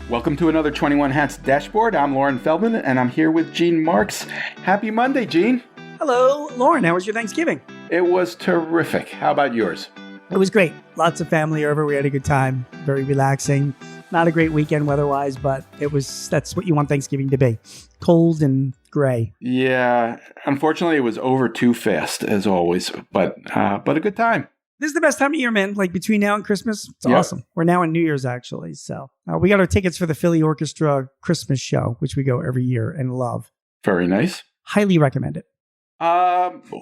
Welcome to another 21 Hats Dashboard. I'm Lauren Feldman, and I'm here with Gene Marks. Happy Monday, Gene. Hello, Lauren. How was your Thanksgiving? It was terrific. How about yours? It was great. Lots of family over. We had a good time. Very relaxing. Not a great weekend weather-wise, but that's what you want Thanksgiving to be. Cold and gray. Yeah, unfortunately, it was over too fast, as always, but a good time. This is the best time of year, man. Like between now and Christmas, it's awesome. We're now in New Year's, actually. So we got our tickets for the Philly Orchestra Christmas show, which we go every year and love. Very nice. Highly recommend it.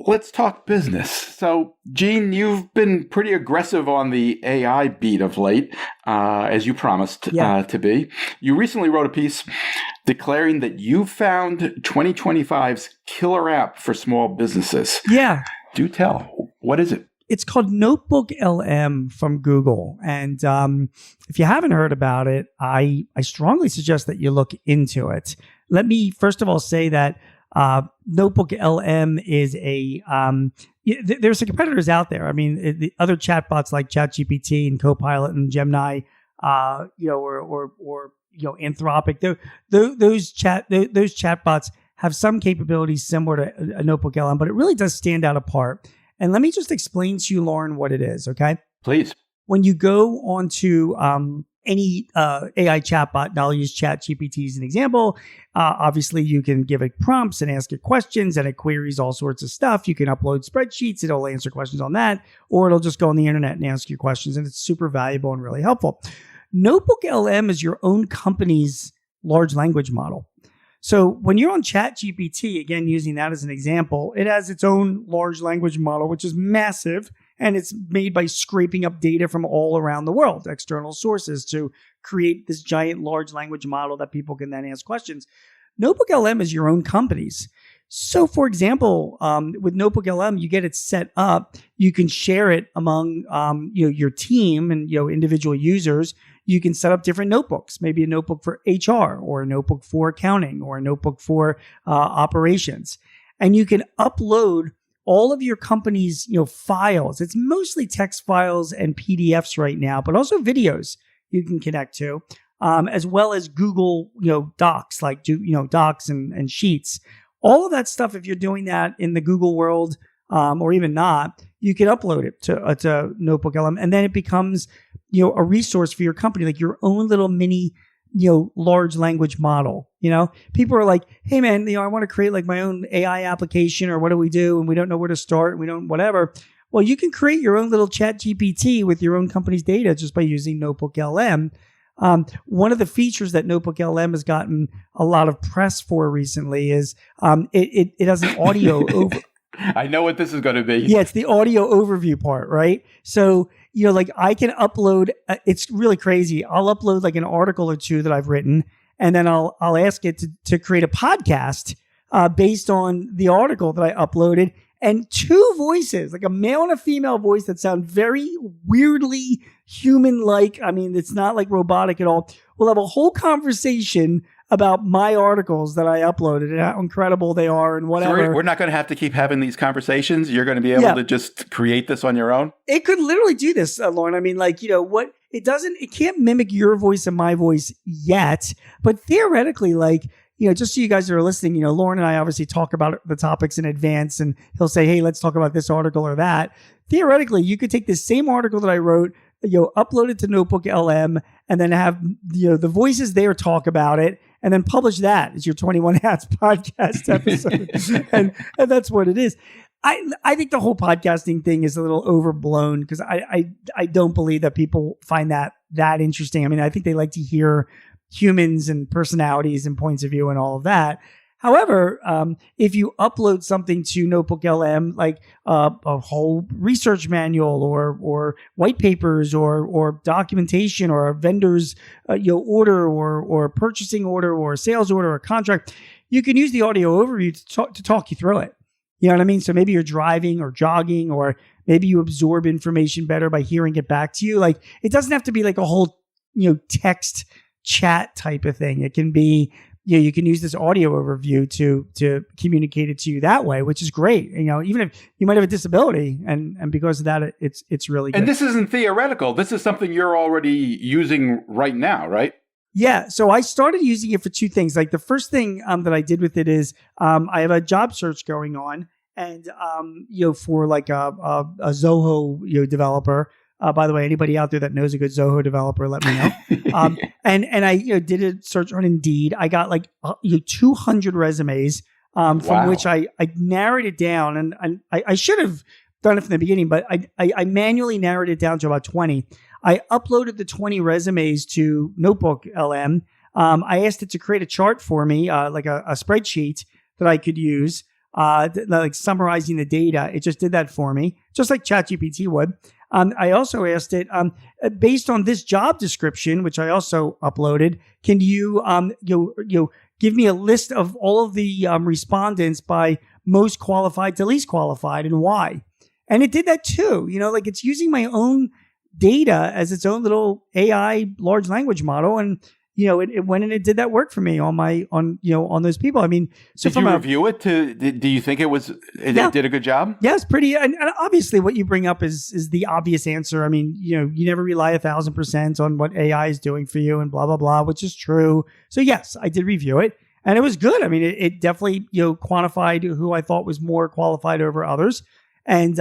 Let's talk business. So, Gene, you've been pretty aggressive on the AI beat of late, as you promised to be. You recently wrote a piece declaring that you found 2025's killer app for small businesses. Yeah. Do tell. What is it? It's called NotebookLM from Google. And if you haven't heard about it, I strongly suggest that you look into it. Let me first of all say that NotebookLM is there's some competitors out there. I mean, the other chatbots like ChatGPT and Copilot and Gemini, or Anthropic. Those chatbots have some capabilities similar to a NotebookLM, but it really does stand out apart. And let me just explain to you, Lauren, what it is. Okay, please. When you go onto any AI chatbot, and I'll use ChatGPT as an example. Obviously, you can give it prompts and ask it questions, and it queries all sorts of stuff. You can upload spreadsheets; it'll answer questions on that, or it'll just go on the internet and ask you questions, and it's super valuable and really helpful. NotebookLM is your own company's large language model. So when you're on ChatGPT, again, using that as an example, it has its own large language model, which is massive. And it's made by scraping up data from all around the world, external sources, to create this giant large language model that people can then ask questions. NotebookLM is your own company's. So, for example, with NotebookLM, you get it set up. You can share it among your team and individual users. You can set up different notebooks, maybe a notebook for HR or a notebook for accounting or a notebook for operations. And you can upload all of your company's files. It's mostly text files and PDFs right now, but also videos you can connect to, as well as Google Docs, like Docs and Sheets. All of that stuff, if you're doing that in the Google world, or even not, you can upload it to NotebookLM, and then it becomes a resource for your company, like your own little mini large language model. People are like, hey man, I want to create like my own AI application, or what do we do? And we don't know where to start. And we don't, whatever. Well, you can create your own little ChatGPT with your own company's data just by using NotebookLM. One of the features that NotebookLM has gotten a lot of press for recently is it has an audio over. I know what this is going to be. Yeah, it's the audio overview part, right? So, like I can upload, it's really crazy. I'll upload like an article or two that I've written, and then I'll ask it to create a podcast based on the article that I uploaded, and two voices, like a male and a female voice that sound very weirdly human-like. I mean, it's not like robotic at all. We'll have a whole conversation about my articles that I uploaded and how incredible they are and whatever. So we're not going to have to keep having these conversations. You're going to be able to just create this on your own? It could literally do this, Lauren. I mean, what it doesn't, it can't mimic your voice and my voice yet, but theoretically, just so you guys that are listening, Lauren and I obviously talk about the topics in advance, and he'll say, hey, let's talk about this article or that. Theoretically, you could take this same article that I wrote, upload it to NotebookLM, and then have, the voices there talk about it, and then publish that as your 21 Hats podcast episode. and that's what it is. I think the whole podcasting thing is a little overblown, because I don't believe that people find that interesting. I mean, I think they like to hear humans and personalities and points of view and all of that. However, if you upload something to NotebookLM, like a whole research manual or white papers or documentation or a vendor's order or purchasing order or sales order or contract, you can use the audio overview to talk you through it. You know what I mean? So maybe you're driving or jogging, or maybe you absorb information better by hearing it back to you. Like, it doesn't have to be like a whole text chat type of thing. It can be, you can use this audio overview to communicate it to you that way, which is great. Even if you might have a disability, and because of that, it's really good. And this isn't theoretical. This is something you're already using right now, right? Yeah. So I started using it for two things. Like the first thing that I did with it is I have a job search going on, and for like a Zoho developer. By the way, anybody out there that knows a good Zoho developer, let me know. And I did a search on Indeed. I got like 200 resumes from which I narrowed it down, and I should have done it from the beginning, but I manually narrowed it down to about 20. I uploaded the 20 resumes to NotebookLM. I asked it to create a chart for me, like a spreadsheet that I could use, like summarizing the data. It just did that for me, just like ChatGPT would. I also asked it, based on this job description, which I also uploaded, can you give me a list of all of the respondents by most qualified to least qualified and why? And it did that too. Like it's using my own data as its own little AI large language model, and it went and it did that work for me on those people. I mean, so did you review it? Do you think it did a good job? Yeah, it's pretty. And obviously, what you bring up is the obvious answer. I mean, you never rely 1,000% on what AI is doing for you, and blah blah blah, which is true. So yes, I did review it, and it was good. I mean, it definitely quantified who I thought was more qualified over others, and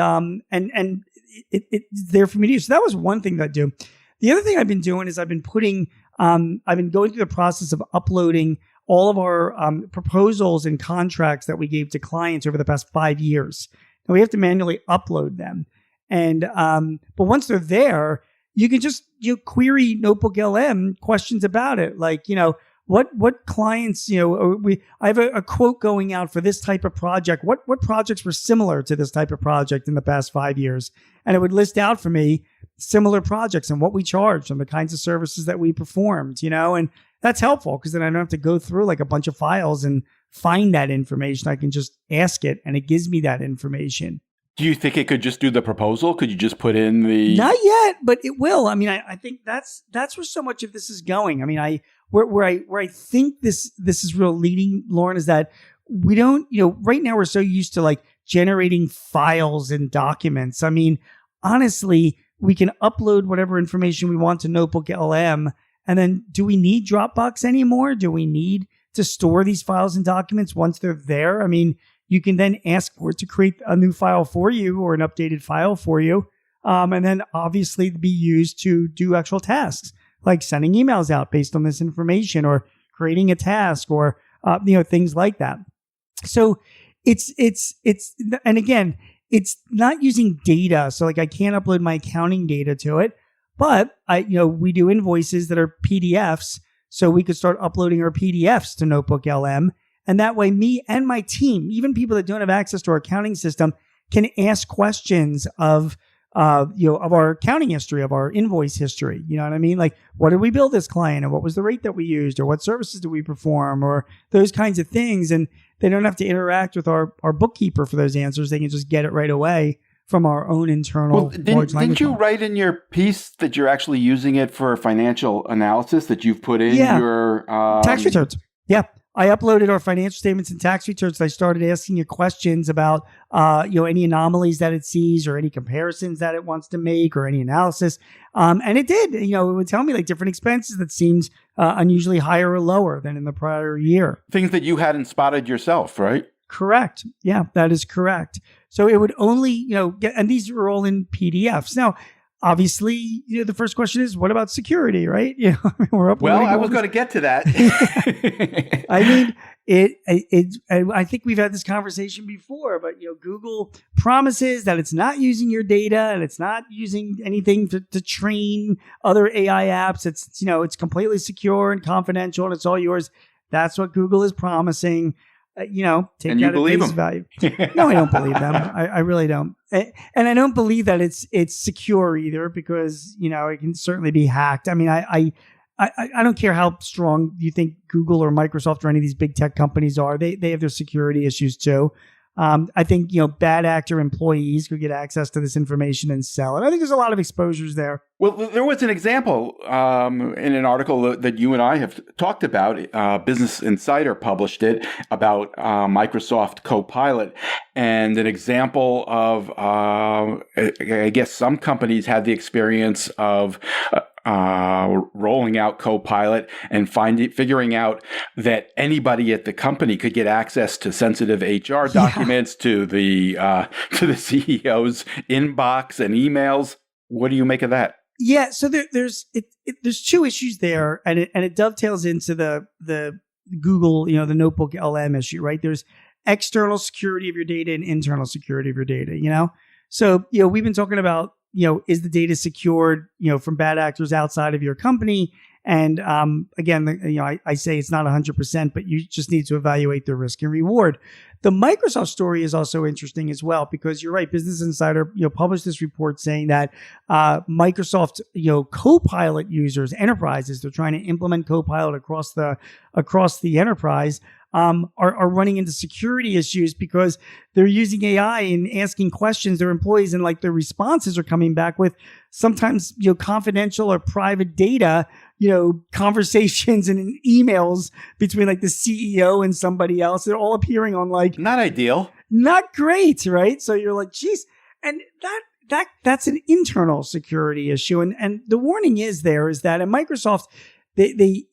it's there for me to use. So that was one thing that I do. The other thing I've been doing is I've been going through the process of uploading all of our proposals and contracts that we gave to clients over the past 5 years. And we have to manually upload them. And but once they're there, you can just query NotebookLM questions about it, like what clients I have a quote going out for this type of project. What projects were similar to this type of project in the past 5 years, and it would list out for me similar projects and what we charged and the kinds of services that we performed. And that's helpful because then I don't have to go through like a bunch of files and find that information. I can just ask it, and it gives me that information. Do you think it could just do the proposal? Could you just put in the? Not yet, but it will. I mean, I think that's where so much of this is going. I mean, where I think this is real leading, Lauren, is that we don't, right now we're so used to like generating files and documents. I mean, honestly, we can upload whatever information we want to NotebookLM, and then do we need Dropbox anymore? Do we need to store these files and documents once they're there? I mean, you can then ask for it to create a new file for you or an updated file for you, and then obviously be used to do actual tasks like sending emails out based on this information or creating a task or things like that. So it's and again, it's not using data. So like I can't upload my accounting data to it, but we do invoices that are PDFs. So we could start uploading our PDFs to NotebookLM. And that way me and my team, even people that don't have access to our accounting system, can ask questions of our accounting history, of our invoice history. You know what I mean? Like, what did we bill this client, and what was the rate that we used, or what services did we perform, or those kinds of things. And they don't have to interact with our bookkeeper for those answers. They can just get it right away from our own internal large language model. Didn't you write in your piece that you're actually using it for financial analysis, that you've put in your tax returns? Yeah. I uploaded our financial statements and tax returns. I started asking it questions about, any anomalies that it sees, or any comparisons that it wants to make, or any analysis. And it did. It would tell me like different expenses that seems unusually higher or lower than in the prior year. Things that you hadn't spotted yourself, right? Correct. Yeah, that is correct. So it would only, and these are all in PDFs. Now, obviously, the first question is, what about security, right? We're uploading. Well, I was going to get to that. I mean, I think we've had this conversation before, but Google promises that it's not using your data and it's not using anything to train other AI apps. It's completely secure and confidential, and it's all yours. That's what Google is promising. Take and that at face value. No, I don't believe them. I really don't. And I don't believe that it's secure either, because, it can certainly be hacked. I mean, I don't care how strong you think Google or Microsoft or any of these big tech companies are. They have their security issues too. I think, bad actor employees could get access to this information and sell it. I think there's a lot of exposures there. Well, there was an example in an article that you and I have talked about. Business Insider published it about Microsoft Copilot, and an example of, I guess some companies had the experience of rolling out Copilot and figuring out that anybody at the company could get access to sensitive HR documents, to the CEO's inbox and emails. What do you make of that? Yeah, so there's two issues there, and it dovetails into the Google, the NotebookLM issue, right? There's external security of your data and internal security of your data, So, we've been talking about, is the data secured, from bad actors outside of your company? And again, I say it's not 100%, but you just need to evaluate the risk and reward. The Microsoft story is also interesting as well, because you're right. Business Insider, published this report saying that Microsoft, Copilot users, enterprises, they're trying to implement Copilot across the enterprise, are running into security issues because they're using AI and asking questions their employees, and like their responses are coming back with sometimes confidential or private data, conversations and that's between like the CEO and somebody else. They're all appearing on like not ideal, not great, right? So you're like, geez, and that's an internal security issue, and the warning is that at Microsoft, they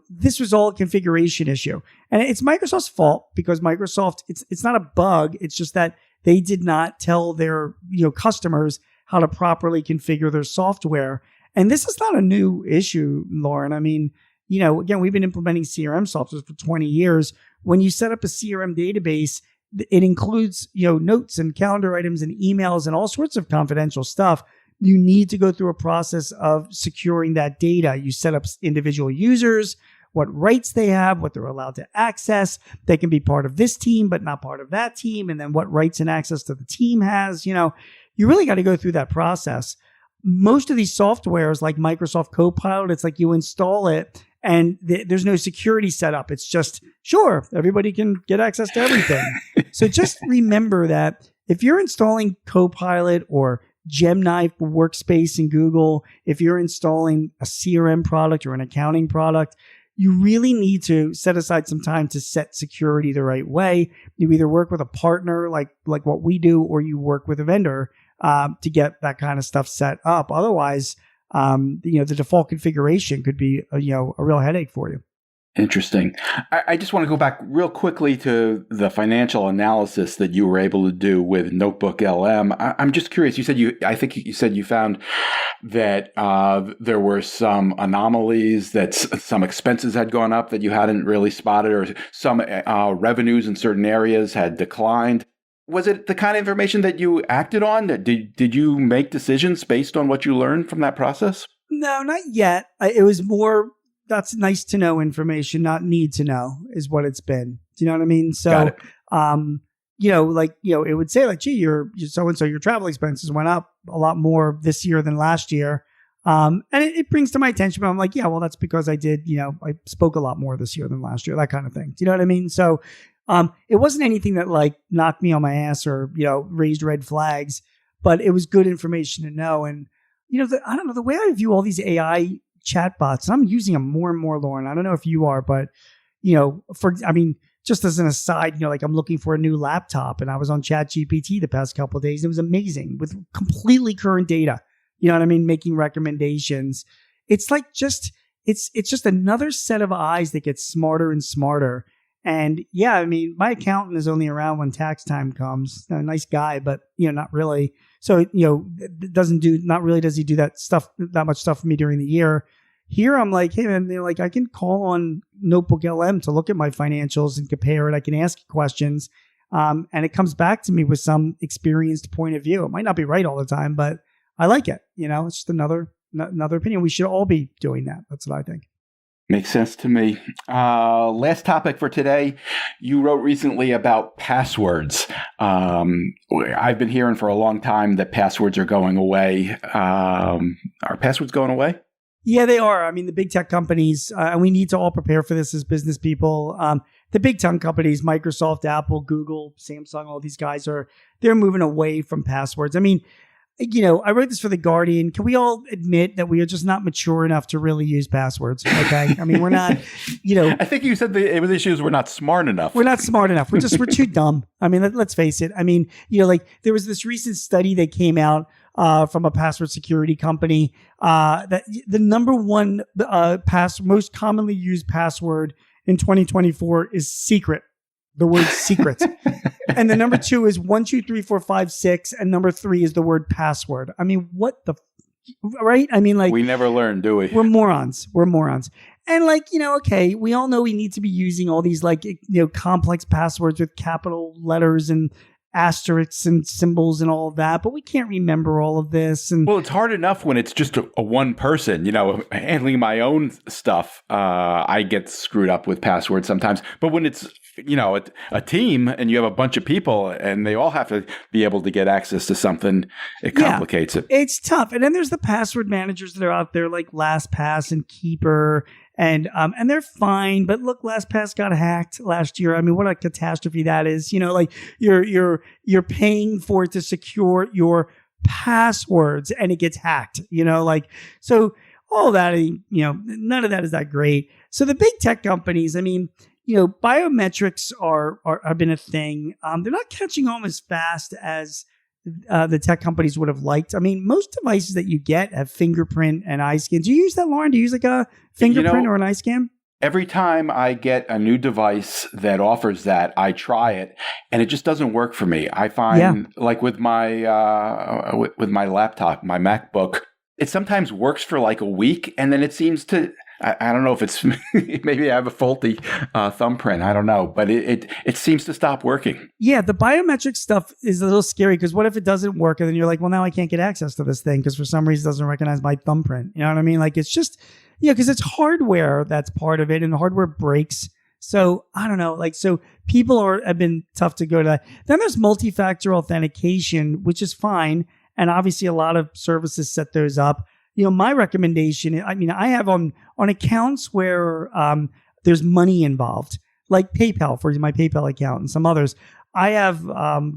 this was all a configuration issue, and it's Microsoft's fault because Microsoft, it's not a bug. It's just that they did not tell their customers how to properly configure their software. And this is not a new issue, Lauren. I mean, again, we've been implementing CRM software for 20 years. When you set up a CRM database, it includes notes and calendar items and emails and all sorts of confidential stuff. You need to go through a process of securing that data. You set up individual users, what rights they have, what they're allowed to access. They can be part of this team, but not part of that team. And then what rights and access to the team has. You really got to go through that process. Most of these softwares like Microsoft Copilot, it's like you install it and there's no security setup. It's just, sure, everybody can get access to everything. So just remember that if you're installing Copilot or Gemini for Workspace in Google, if you're installing a CRM product or an accounting product, you really need to set aside some time to set security the right way. You either work with a partner like what we do, or you work with a vendor to get that kind of stuff set up. Otherwise, the default configuration could be a real headache for you. Interesting. I just want to go back real quickly to the financial analysis that you were able to do with NotebookLM. I'm just curious. I think you said you found that there were some anomalies, that some expenses had gone up that you hadn't really spotted, or some revenues in certain areas had declined. Was it the kind of information that you acted on? Did you make decisions based on what you learned from that process? No, not yet. It was more, that's nice to know information, not need to know, is what it's been. Do you know what I mean? So, it would say like, gee, you're so-and-so, your travel expenses went up a lot more this year than last year. And it brings to my attention, but I'm like, yeah, well, that's because I did, I spoke a lot more this year than last year, that kind of thing. Do you know what I mean? So, it wasn't anything that like knocked me on my ass or, raised red flags, but it was good information to know. And, I don't know, the way I view all these AI chatbots, and I'm using them more and more, Lauren. I don't know if you are, but, just as an aside, like I'm looking for a new laptop and I was on ChatGPT the past couple of days. It was amazing with completely current data. You know what I mean? Making recommendations. It's like it's just another set of eyes that gets smarter and smarter. And yeah, I mean, my accountant is only around when tax time comes. A nice guy, but not really. So, not really does he do that much stuff for me during the year. Here, I'm like, hey man, I can call on NotebookLM to look at my financials and compare it. I can ask questions. And it comes back to me with some experienced point of view. It might not be right all the time, but I like it. It's just another opinion. We should all be doing that. That's what I think. Makes sense to me. Last topic for today. You wrote recently about passwords. I've been hearing for a long time that passwords are going away. Are passwords going away? Yeah, they are. I mean, the big tech companies, and we need to all prepare for this as business people. The big tech companies, Microsoft, Apple, Google, Samsung, all these guys they're moving away from passwords. I mean, I wrote this for The Guardian. Can we all admit that we are just not mature enough to really use passwords? Okay. I mean, we're not, I think you said the issue is we're not smart enough. We're not smart enough. We're too dumb. I mean, let's face it. I mean, like there was this recent study that came out from a password security company that the number one most commonly used password in 2024 is secret. The word secret. And the number 2 is 1, 2, 3, 4, 5, 6. And number 3 is the word password. I mean, what the, right? I mean, like. We never learn, do we? We're morons. And like, okay, we all know we need to be using all these like, complex passwords with capital letters and asterisks and symbols and all of that, but we can't remember all of this. And well, it's hard enough when it's just a one person, handling my own stuff. I get screwed up with passwords sometimes, but when it's, a team and you have a bunch of people and they all have to be able to get access to something, it complicates it. It's tough. And then there's the password managers that are out there like LastPass and Keeper. And they're fine, but look, LastPass got hacked last year. I mean, what a catastrophe that is. Like you're paying for it to secure your passwords, and it gets hacked. So all that. None of that is that great. So the big tech companies, I mean, biometrics have been a thing. They're not catching on as fast as the tech companies would have liked. I mean, most devices that you get have fingerprint and eye scan. Do you use that, Lauren? Do you use like a fingerprint or an eye scan? Every time I get a new device that offers that, I try it, and it just doesn't work for me. I find, like with my laptop, my MacBook, it sometimes works for like a week, and then it seems to. I don't know if it's maybe I have a faulty thumbprint. I don't know, but it seems to stop working. Yeah, the biometric stuff is a little scary because what if it doesn't work and then you're like, well, now I can't get access to this thing because for some reason it doesn't recognize my thumbprint. You know what I mean? Like it's just, because it's hardware that's part of it and the hardware breaks. So I don't know, so people have been tough to go to that. Then there's multi-factor authentication, which is fine. And obviously a lot of services set those up. My recommendation, I have on accounts where there's money involved, like PayPal for my PayPal account and some others. I have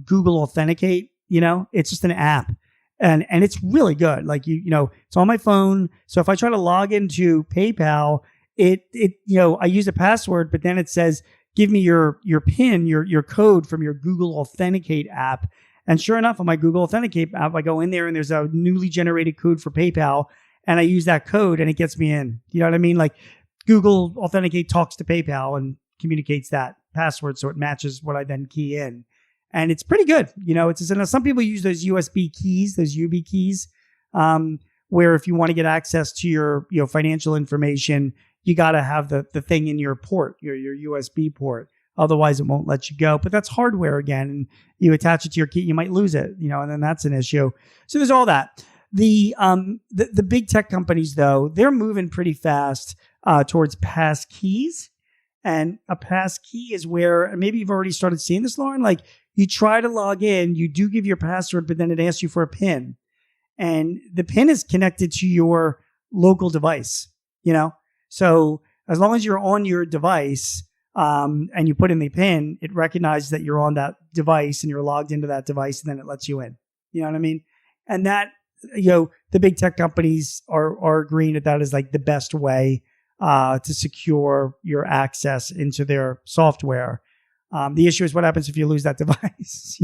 Google Authenticate, it's just an app and it's really good. Like, it's on my phone. So if I try to log into PayPal, I use a password, but then it says, give me your PIN, your code from your Google Authenticate app. And sure enough, on my Google Authenticate app, I go in there and there's a newly generated code for PayPal and I use that code and it gets me in. You know what I mean? Like Google Authenticate talks to PayPal and communicates that password so it matches what I then key in. And it's pretty good. Some people use those USB keys, those UB keys, where if you want to get access to your financial information, you got to have the thing in your port, your USB port. Otherwise, it won't let you go. But that's hardware again. And you attach it to your key, you might lose it, and then that's an issue. So there's all that. The big tech companies, though, they're moving pretty fast towards pass keys. And a pass key is where, and maybe you've already started seeing this, Lauren, like you try to log in, you do give your password, but then it asks you for a PIN. And the PIN is connected to your local device, So as long as you're on your device, and you put in the PIN, it recognizes that you're on that device and you're logged into that device, and then it lets you in. You know what I mean? And that, the big tech companies are agreeing that is like the best way to secure your access into their software. The issue is what happens if you lose that device,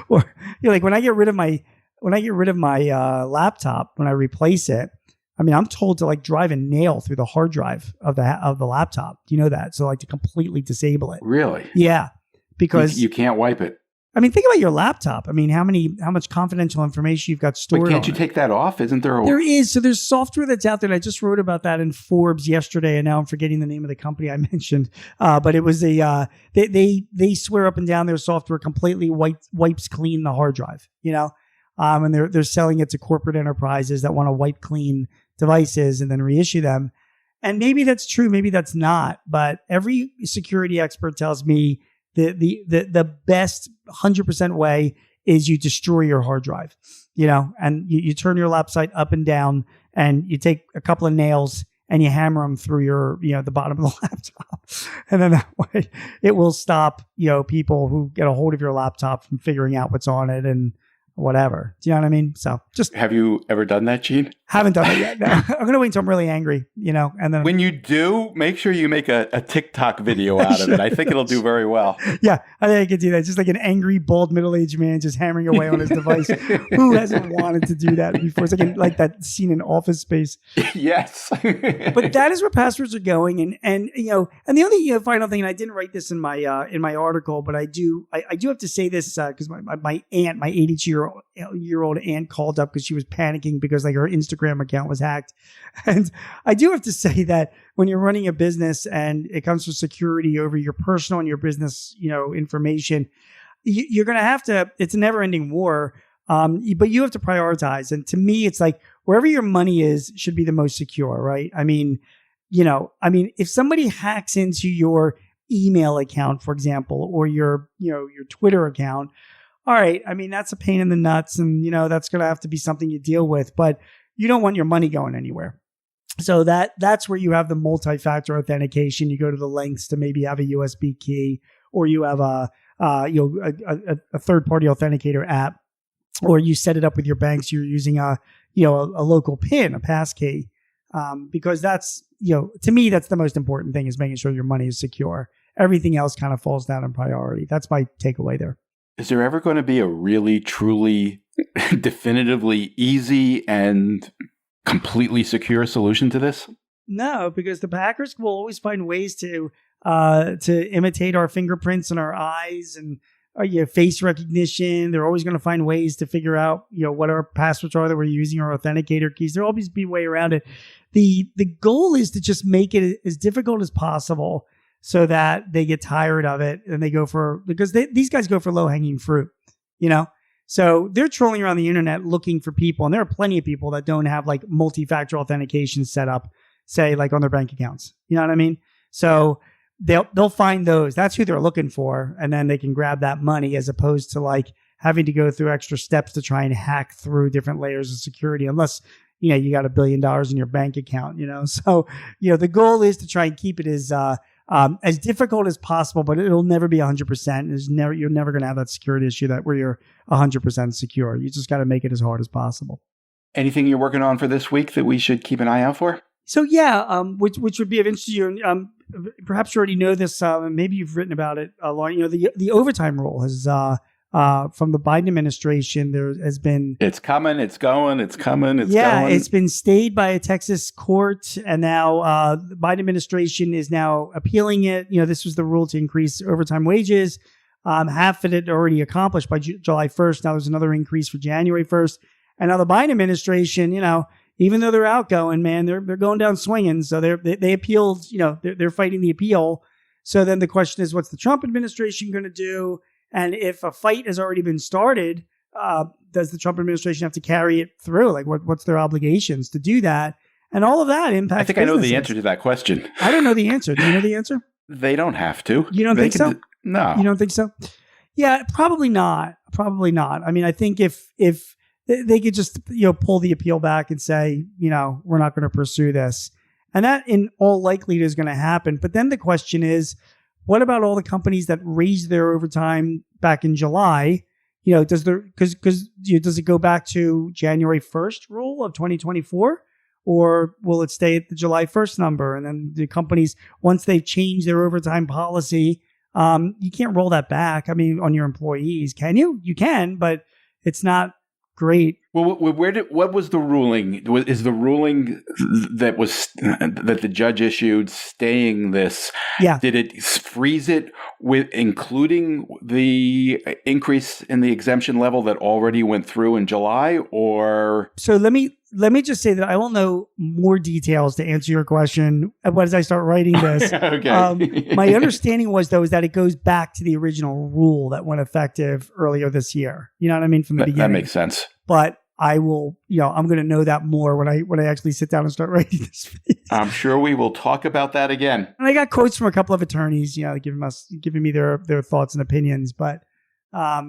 or like when I get rid of my laptop, when I replace it. I'm told to like drive a nail through the hard drive of the laptop. Do you know that? So like to completely disable it. Really? Yeah. Because you can't wipe it. Think about your laptop. How much confidential information you've got stored. But can't you take that off? Isn't there? There is. So there's software that's out there. And I just wrote about that in Forbes yesterday, and now I'm forgetting the name of the company I mentioned. But it was they swear up and down their software completely wipes clean the hard drive. And they're selling it to corporate enterprises that want to wipe clean devices and then reissue them. And maybe that's true, maybe that's not. But every security expert tells me the best 100% way is you destroy your hard drive, and you turn your laptop up and down and you take a couple of nails and you hammer them through your, the bottom of the laptop. And then that way it will stop, people who get a hold of your laptop from figuring out what's on it and whatever. Do you know what I mean? So just have you ever done that, Gene? Haven't done it yet. No. I'm going to wait until I'm really angry, and then when you do, make sure you make a TikTok video out of it. I think it'll do very well. Yeah, I think I could do that. Just like an angry, bald, middle-aged man just hammering away on his device. Who hasn't wanted to do that before? It's like that scene in Office Space. Yes. But that is where passwords are going. And the only final thing, and I didn't write this in my article, but I do have to say this because my aunt, my 82-year-old aunt, called up because she was panicking because like her Instagram account was hacked. And I do have to say that when you're running a business and it comes to security over your personal and your business, information, you're going to have to, it's a never ending war. But you have to prioritize. And to me, it's like wherever your money is should be the most secure, right? I mean, if somebody hacks into your email account, for example, or your Twitter account, all right. I mean, that's a pain in the nuts and, that's going to have to be something you deal with, but you don't want your money going anywhere. So that's where you have the multi-factor authentication. You go to the lengths to maybe have a USB key, or you have a third-party authenticator app, or you set it up with your banks. You're using a local PIN, a passkey, because that's, to me, that's the most important thing, is making sure your money is secure. Everything else kind of falls down in priority. That's my takeaway there. Is there ever going to be a really, truly, definitively easy and completely secure solution to this? No, because the hackers will always find ways to imitate our fingerprints and our eyes and face recognition. They're always going to find ways to figure out what our passwords are that we're using, our authenticator keys. There'll always be a way around it. The goal is to just make it as difficult as possible, so that they get tired of it and they go because these guys go for low-hanging fruit, So they're trolling around the internet looking for people, and there are plenty of people that don't have like multi-factor authentication set up, say like on their bank accounts. You know what I mean? So they'll find those. That's who they're looking for, and then they can grab that money, as opposed to like having to go through extra steps to try and hack through different layers of security, unless you got $1 billion in your bank account. So the goal is to try and keep it as difficult as possible, but it'll never be 100%. You're never going to have that security issue where you're 100% secure. You just got to make it as hard as possible. Anything you're working on for this week that we should keep an eye out for? So which would be of interest to you. Perhaps you already know this. Maybe you've written about it a lot. The overtime rule has from the Biden administration. There has been. It's coming. It's going. It's coming. It's going. Yeah, it's been stayed by a Texas court, and now the Biden administration is now appealing it. This was the rule to increase overtime wages. Half of it already accomplished by July 1st. Now there's another increase for January 1st, and now the Biden administration, even though they're outgoing, man, they're going down swinging. So they appealed. They're fighting the appeal. So then the question is, what's the Trump administration going to do? And if a fight has already been started, does the Trump administration have to carry it through? Like, what's their obligations to do that? And all of that impacts. I think businesses. I know the answer to that question. I don't know the answer. Do you know the answer? They don't have to. You don't think so? No. You don't think so? Yeah, probably not. Probably not. I mean, I think if they could just pull the appeal back and say, we're not going to pursue this, and that in all likelihood is going to happen. But then the question is, what about all the companies that raised their overtime back in July? Does it go back to January 1st rule of 2024, or will it stay at the July 1st number? And then the companies, once they've changed their overtime policy, you can't roll that back. I mean, on your employees, can you? You can, but it's not great. Well, what was the ruling? Is the ruling that the judge issued staying this? Yeah. Did it freeze it with including the increase in the exemption level that already went through in July, or? So let me just say that I will know more details to answer your question as I start writing this. Okay. My understanding was that it goes back to the original rule that went effective earlier this year. You know what I mean? From the beginning. That makes sense. But I will, I'm going to know that more when I actually sit down and start writing this piece. I'm sure we will talk about that again. And I got quotes from a couple of attorneys, giving me their thoughts and opinions. But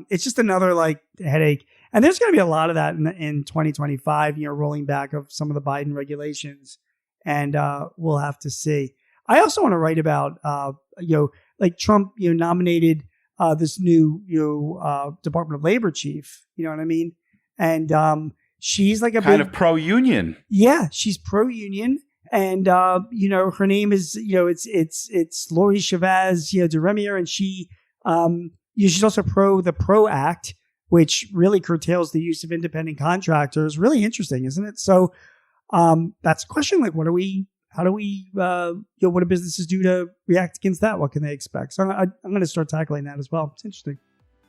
it's just another headache. And there's going to be a lot of that in 2025, rolling back of some of the Biden regulations, and we'll have to see. I also want to write about, Trump, nominated this new Department of Labor chief. You know what I mean? And she's like a kind of pro-union. Yeah, she's pro-union. And her name is it's Lori Chavez de Remier, and she she's also the PRO Act, which really curtails the use of independent contractors. Really interesting, isn't it? So that's a question. Like, what do businesses do to react against that? What can they expect? So I'm going to start tackling that as well. It's interesting.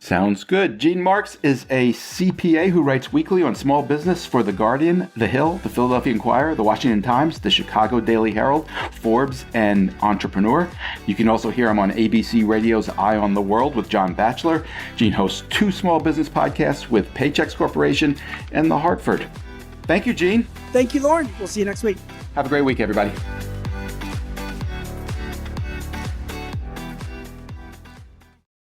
Sounds good. Gene Marks is a CPA who writes weekly on small business for The Guardian, The Hill, The Philadelphia Inquirer, The Washington Times, The Chicago Daily Herald, Forbes, and Entrepreneur. You can also hear him on ABC Radio's Eye on the World with John Batchelor. Gene hosts 2 small business podcasts with Paychex Corporation and The Hartford. Thank you, Gene. Thank you, Lauren. We'll see you next week. Have a great week, everybody.